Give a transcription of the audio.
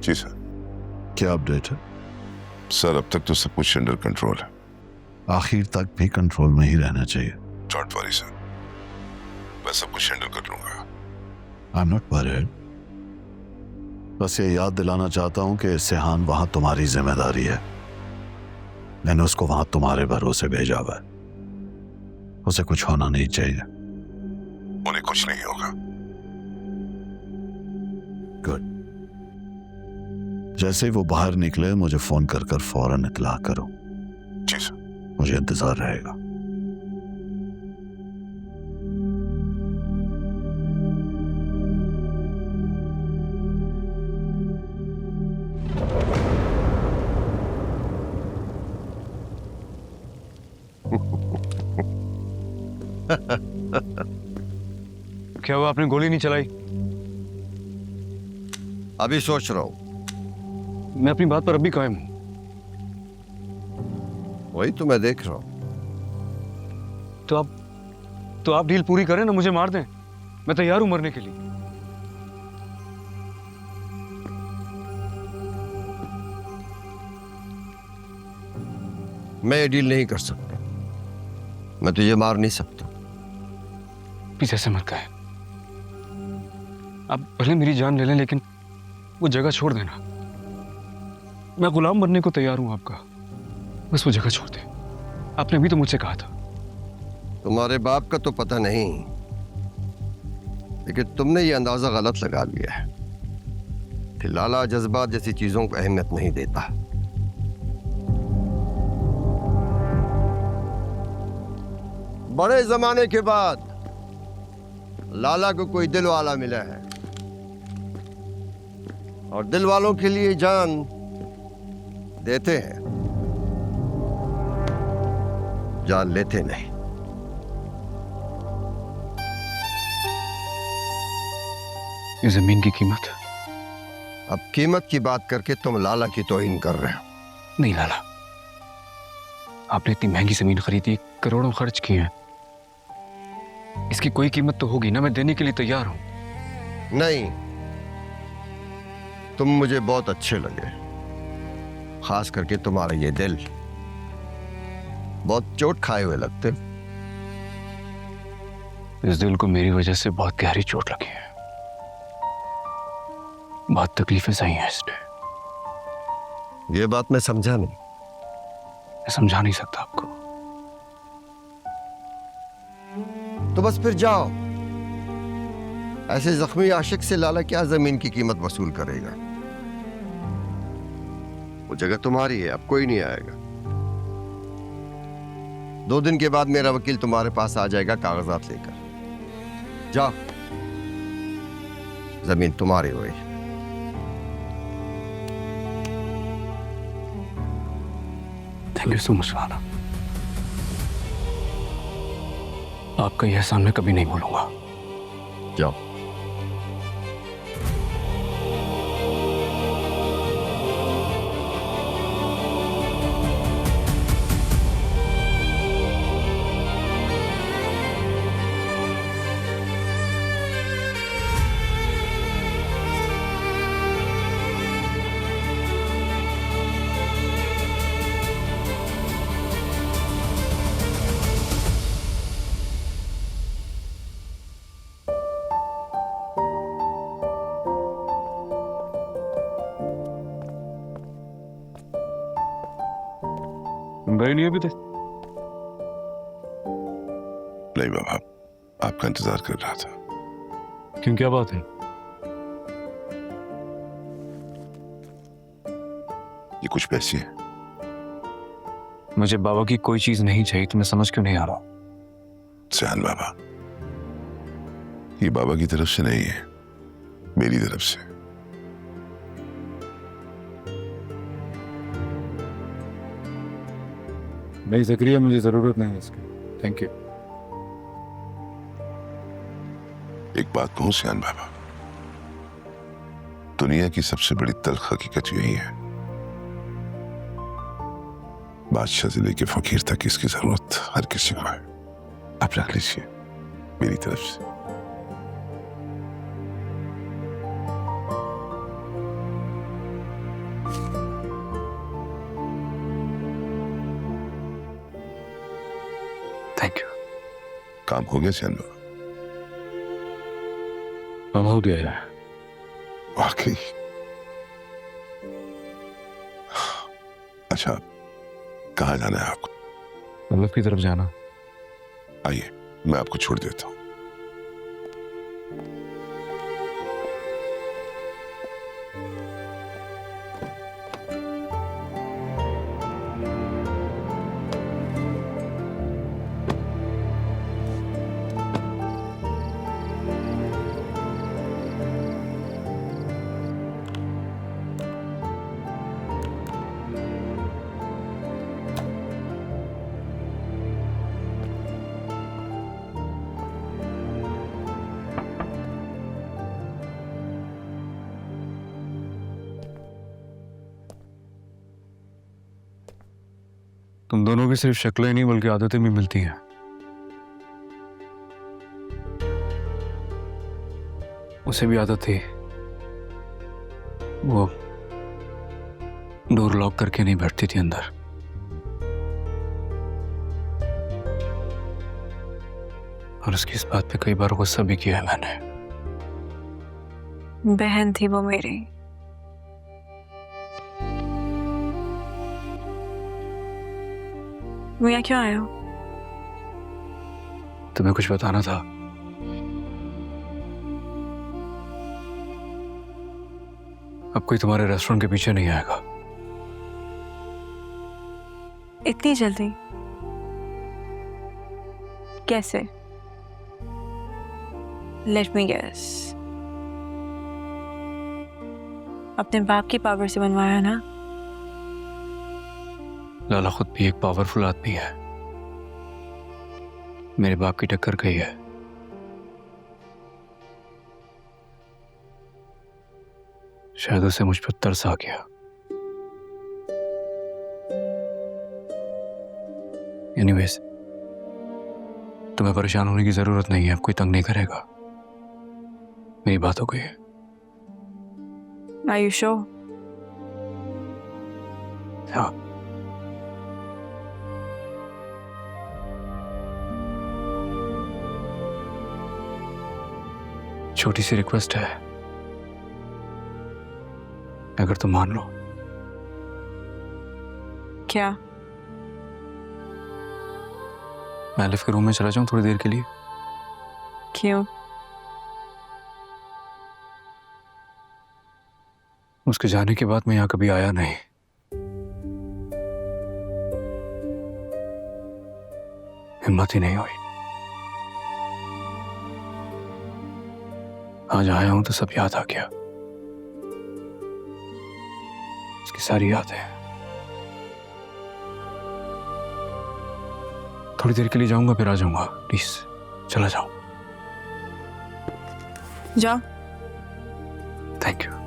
जी sir. क्या update है? Sir अब तक तो सब कुछ अंडर कंट्रोल है। आखिर तक भी कंट्रोल में ही रहना चाहिए। डोंट वरी सर, मैं सब कुछ हैंडल कर लूंगा। आई एम नॉट वरीड, बस ये याद दिलाना चाहता हूं कि सेहान वहां तुम्हारी जिम्मेदारी है। मैंने उसको वहां तुम्हारे भरोसे भेजा हुआ है। उसे कुछ होना नहीं चाहिए। उन्हें कुछ नहीं होगा। गुड। जैसे ही वो बाहर निकले मुझे फोन कर फौरन इत्तला करो। जी सर। मुझे इंतजार रहेगा। क्या हुआ, आपने गोली नहीं चलाई? अभी सोच रहा हूं। मैं अपनी बात पर अभी कायम हूं। वही तो मैं देख रहा हूं। तो आप डील पूरी करें ना, मुझे मार दें, मैं तैयार हूं मरने के लिए। मैं ये डील नहीं कर सकता। मैं तुझे मार नहीं सकता। प्लीज ऐसे मत कहें। आप भले मेरी जान ले लें, लेकिन वो जगह छोड़ देना। मैं गुलाम बनने को तैयार हूं आपका, बस वो जगह छोड़ दे। आपने अभी तो मुझसे कहा था। तुम्हारे बाप का तो पता नहीं, लेकिन तुमने ये अंदाजा गलत लगा लिया है कि लाला जज्बात जैसी चीजों को अहमियत नहीं देता। बड़े जमाने के बाद लाला को कोई दिल वाला मिला है, और दिल वालों के लिए जान देते हैं, जान लेते नहीं। ये जमीन की कीमत? अब कीमत की बात करके तुम लाला की तौहीन कर रहे हो। नहीं लाला, आपने इतनी महंगी जमीन खरीदी, करोड़ों खर्च किए हैं, इसकी कोई कीमत तो होगी ना। मैं देने के लिए तैयार हूं। नहीं, तुम मुझे बहुत अच्छे लगे, खास करके तुम्हारा ये दिल। बहुत चोट खाए हुए लगते। इस दिल को मेरी वजह से बहुत गहरी चोट लगी है, बहुत तकलीफें सही हैं इसने। ये बात मैं समझा नहीं। मैं समझा नहीं सकता आपको। तो बस फिर जाओ। ऐसे जख्मी आशिक से लाला क्या जमीन की कीमत वसूल करेगा? वो जगह तुम्हारी है, अब कोई नहीं आएगा। 2 दिन के बाद मेरा वकील तुम्हारे पास आ जाएगा कागजात लेकर। जाओ, जमीन तुम्हारी हुई। थैंक यू सो मच लाला। आपका यह एहसान मैं कभी नहीं भूलूंगा। जाओ। गए नहीं अभी तक? नहीं बाबा, आपका इंतजार कर रहा था। क्यों, क्या बात है? ये कुछ पैसे हैं। मुझे बाबा की कोई चीज नहीं चाहिए, तो मैं समझ क्यों नहीं आ रहा? सेहान बाबा, ये बाबा की तरफ से नहीं है, मेरी तरफ से। नहीं ज़करिया, मुझे ज़रूरत नहीं है इसकी। Thank you. एक बात कहूं सेहान बाबा, दुनिया की सबसे बड़ी तल्ख हकीकत यही है, बादशाह से लेके फकीर तक इसकी जरूरत हर किसी को है। आप रख लीजिए मेरी तरफ से। Thank you. काम हो गया चैन? अब हो गया है। वाकई? अच्छा, कहाँ जाना है आपको? मतलब की तरफ जाना। आइए, मैं आपको छोड़ देता हूँ। तुम दोनों की सिर्फ शक्लें नहीं बल्कि आदतें भी मिलती हैं। उसे भी आदत थी, वो डोर लॉक करके नहीं बैठती थी अंदर। और उसकी इस बात पे कई बार गुस्सा भी किया है मैंने। बहन थी वो मेरी। वो यहाँ क्यों आए हो? तुम्हें कुछ बताना था। अब कोई तुम्हारे रेस्टोरेंट के पीछे नहीं आएगा। इतनी जल्दी? कैसे? Let me guess. अपने बाप की पावर से बनवाया ना? लाला खुद भी एक पावरफुल आदमी है, मेरे बाप की टक्कर गई है। शायद उसे मुझ पर तरस आ गया। एनीवेज, तुम्हें परेशान होने की जरूरत नहीं है, अब कोई तंग नहीं करेगा। मेरी बात हो गई है। Are you sure? हाँ। छोटी सी रिक्वेस्ट है, अगर तुम मान लो। क्या? मैं अलिफ के रूम में चला जाऊं थोड़ी देर के लिए? क्यों? उसके जाने के बाद मैं यहां कभी आया नहीं। हिम्मत ही नहीं हुई। आज आया हूं तो सब याद आ गया, उसकी सारी यादें। थोड़ी देर के लिए जाऊंगा, फिर आ जाऊंगा। प्लीज चला जाओ। जाओ। Thank you.